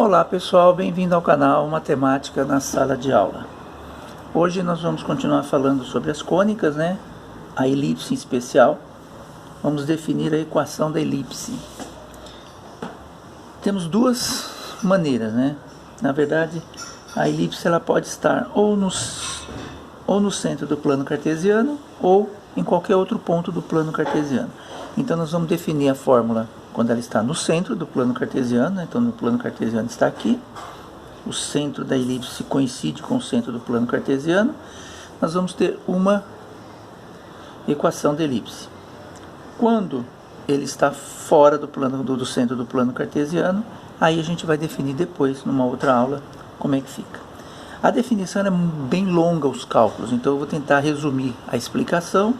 Olá pessoal, bem-vindo ao canal Matemática na Sala de Aula. Hoje nós vamos continuar falando sobre as cônicas, né? A elipse em especial. Vamos definir a equação da elipse. Temos duas maneiras, né? Na verdade, a elipse ela pode estar ou no centro do plano cartesiano ou em qualquer outro ponto do plano cartesiano. Então nós vamos definir a fórmula quando ela está no centro do plano cartesiano, né? Então no plano cartesiano está aqui, o centro da elipse coincide com o centro do plano cartesiano, nós vamos ter uma equação da elipse. Quando ele está fora do centro do plano cartesiano, aí a gente vai definir depois, numa outra aula, como é que fica. A definição é bem longa, os cálculos, então eu vou tentar resumir a explicação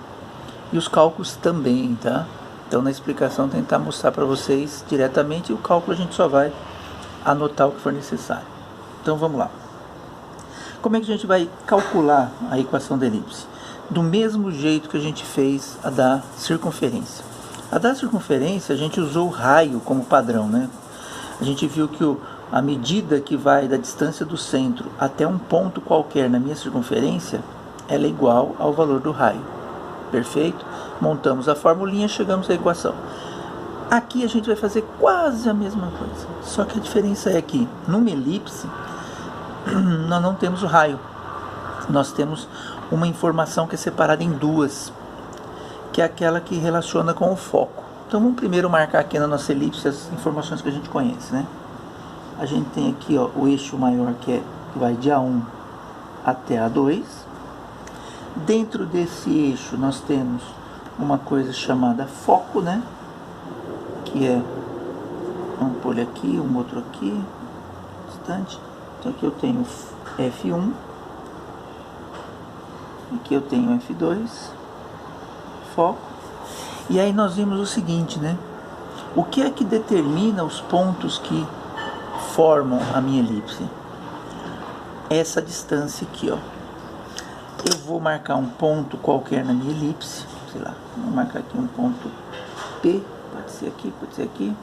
e os cálculos também, tá? Então na explicação tentar mostrar para vocês diretamente, e o cálculo a gente só vai anotar o que for necessário. Então vamos lá. Como é que a gente vai calcular a equação da elipse? Do mesmo jeito que a gente fez a da circunferência. A da circunferência a gente usou o raio como padrão, né? A gente viu que a medida que vai da distância do centro até um ponto qualquer na minha circunferência, ela é igual ao valor do raio. Perfeito? Montamos a formulinha, chegamos à equação. Aqui a gente vai fazer quase a mesma coisa, só que a diferença é que numa elipse nós não temos o raio, nós temos uma informação que é separada em duas, que é aquela que relaciona com o foco. Então vamos primeiro marcar aqui na nossa elipse as informações que a gente conhece, né? A gente tem aqui, ó, o eixo maior que vai de A1 até A2. Dentro desse eixo nós temos uma coisa chamada foco, né? Que é, vamos pôr aqui, um outro aqui, distante. Então aqui eu tenho F1, aqui eu tenho F2, foco. E aí nós vimos o seguinte, né? O que é que determina os pontos que formam a minha elipse? Essa distância aqui, ó. Eu vou marcar um ponto qualquer na minha elipse, sei lá, vou marcar aqui um ponto P, pode ser aqui,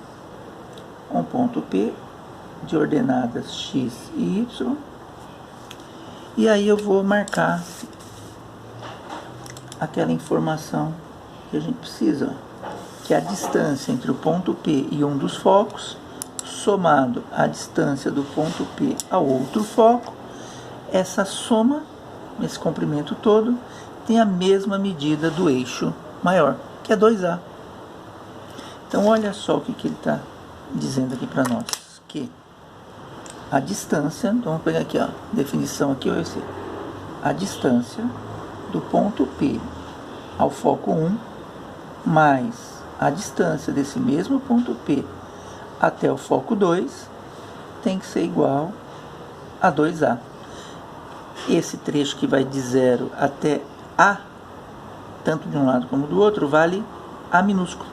um ponto P de ordenadas x e y, e aí eu vou marcar aquela informação que a gente precisa, que é a distância entre o ponto P e um dos focos, somado a distância do ponto P ao outro foco. Essa soma, esse comprimento todo, tem a mesma medida do eixo maior, que é 2A. Então olha só o que ele está dizendo aqui para nós, que a distância, então vamos pegar aqui, ó, definição aqui, vai ser a distância do ponto P ao foco 1, mais a distância desse mesmo ponto P até o foco 2, tem que ser igual a 2A. Esse trecho que vai de 0 até A, tanto de um lado como do outro, vale A minúsculo.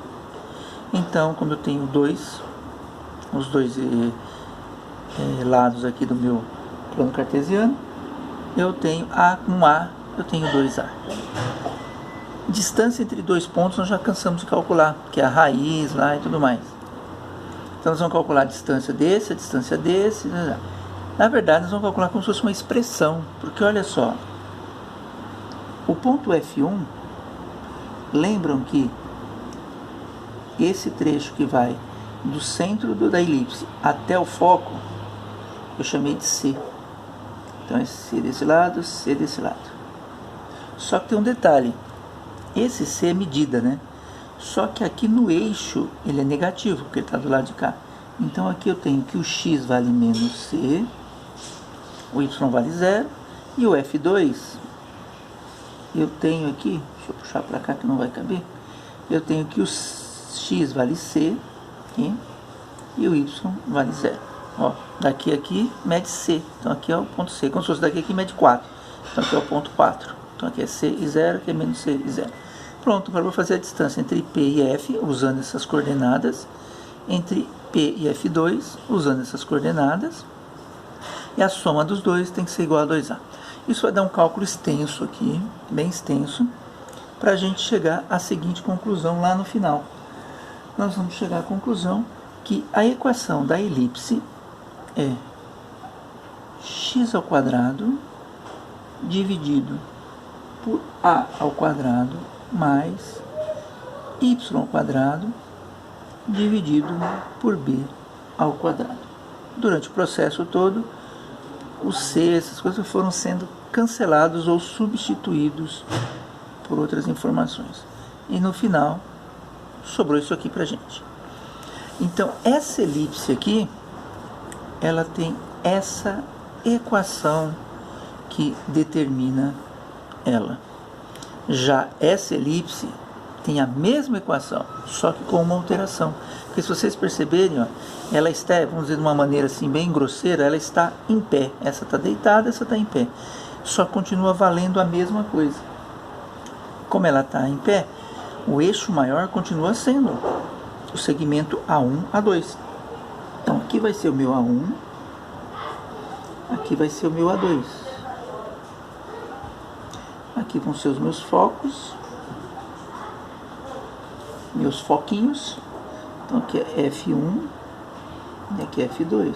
Então, como eu tenho os dois lados aqui do meu plano cartesiano, eu tenho A com A, eu tenho 2A. Distância entre dois pontos nós já cansamos de calcular, que é a raiz lá e tudo mais. Então nós vamos calcular a distância desse, Na verdade, nós vamos calcular como se fosse uma expressão, porque olha só, o ponto F1, lembram que esse trecho que vai do centro da elipse até o foco, eu chamei de C. Então é C desse lado, C desse lado. Só que tem um detalhe, esse C é medida, né? Só que aqui no eixo ele é negativo, porque ele está do lado de cá. Então aqui eu tenho que o X vale menos C, o Y vale 0, e o F2, eu tenho aqui, deixa eu puxar para cá que não vai caber, eu tenho que o X vale C, aqui, e o Y vale 0. Ó, daqui a aqui mede C, então aqui é o ponto C, como se fosse daqui a aqui mede 4, então aqui é o ponto 4, então aqui é C e 0, aqui é menos C e 0. Pronto, agora eu vou fazer a distância entre P e F, usando essas coordenadas, entre P e F2, usando essas coordenadas, e a soma dos dois tem que ser igual a 2A. Isso vai dar um cálculo extenso aqui, bem extenso, para a gente chegar à seguinte conclusão lá no final. Nós vamos chegar à conclusão que a equação da elipse é x ao quadrado dividido por a ao quadrado mais y ao quadrado dividido por b ao quadrado. Durante o processo todo, os c, essas coisas foram sendo cancelados ou substituídos por outras informações. E no final, sobrou isso aqui pra gente. Então, essa elipse aqui, ela tem essa equação que determina ela. Já essa elipse tem a mesma equação, só que com uma alteração. Porque se vocês perceberem, ó, ela está, vamos dizer de uma maneira assim bem grosseira, ela está em pé. Essa está deitada, essa está em pé. Só continua valendo a mesma coisa. Como ela está em pé, o eixo maior continua sendo o segmento A1, A2. Então aqui vai ser o meu A1, aqui vai ser o meu A2. Aqui vão ser os meus focos, meus foquinhos. Então aqui é F1 e aqui é F2.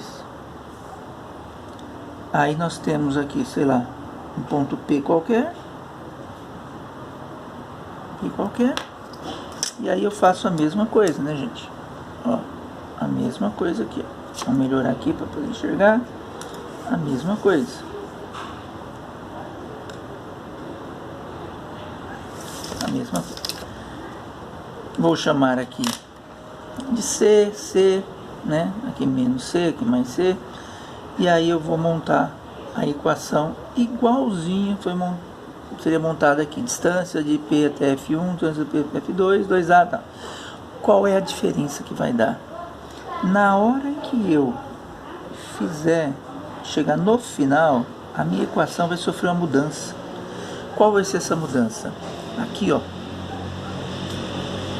Aí nós temos aqui, sei lá, um ponto P qualquer. P qualquer. E aí eu faço a mesma coisa, né, gente? Ó, a mesma coisa aqui, ó. Vamos melhorar aqui para poder enxergar. A mesma coisa. A mesma coisa. Vou chamar aqui de C, C, né? Aqui menos C, aqui mais C. E aí eu vou montar a equação igualzinha seria montada aqui. Distância de P até F1, distância de P até F2, 2A, tá. Qual é a diferença que vai dar? Na hora que eu chegar no final, a minha equação vai sofrer uma mudança. Qual vai ser essa mudança? Aqui, ó.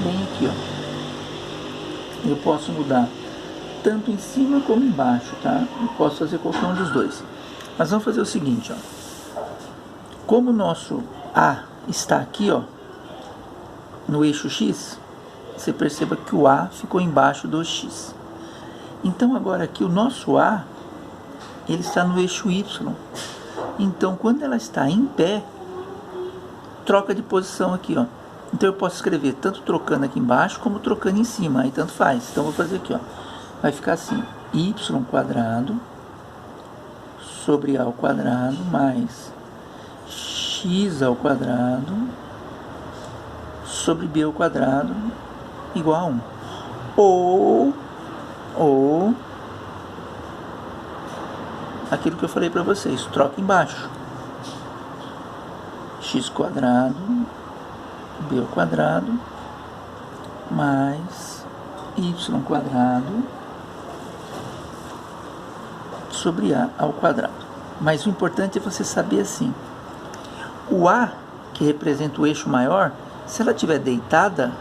Bem aqui, ó. Eu posso mudar tanto em cima como embaixo, tá? Eu posso fazer qualquer um dos dois. Mas vamos fazer o seguinte, ó. Como o nosso A está aqui, ó, no eixo X, você perceba que o A ficou embaixo do X. Então agora aqui o nosso A, ele está no eixo Y. Então quando ela está em pé, troca de posição aqui, ó. Então eu posso escrever tanto trocando aqui embaixo como trocando em cima, aí tanto faz. Então eu vou fazer aqui, ó. Vai ficar assim, y quadrado sobre a ao quadrado mais x ao quadrado sobre b ao quadrado igual a 1. Ou aquilo que eu falei para vocês, troca embaixo. X quadrado b ao quadrado mais y quadrado sobre a ao quadrado. Mas o importante é você saber assim, o A, que representa o eixo maior, se ela estiver deitada,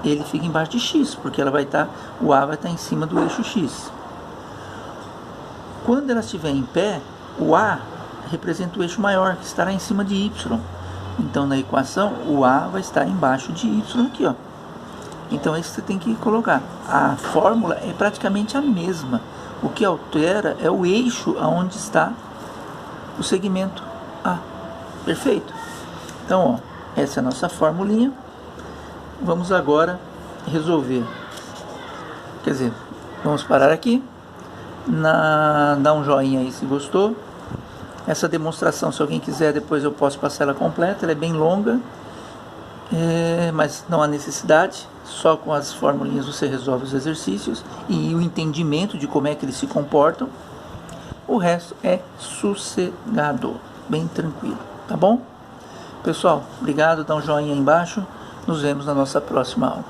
ele fica embaixo de x, porque ela vai estar, o A vai estar em cima do eixo x. Quando ela estiver em pé, o A representa o eixo maior, que estará em cima de y. Então na equação, o A vai estar embaixo de y aqui, ó. Então é isso que você tem que colocar. A fórmula é praticamente a mesma. O que altera é o eixo aonde está o segmento A. Perfeito? Então, ó, essa é a nossa formulinha. Vamos agora resolver. Quer dizer, vamos parar aqui. Dá um joinha aí se gostou. Essa demonstração, se alguém quiser, depois eu posso passar ela completa. Ela é bem longa, mas não há necessidade. Só com as formulinhas você resolve os exercícios e o entendimento de como é que eles se comportam. O resto é sossegado, bem tranquilo, tá bom? Pessoal, obrigado, dá um joinha aí embaixo. Nos vemos na nossa próxima aula.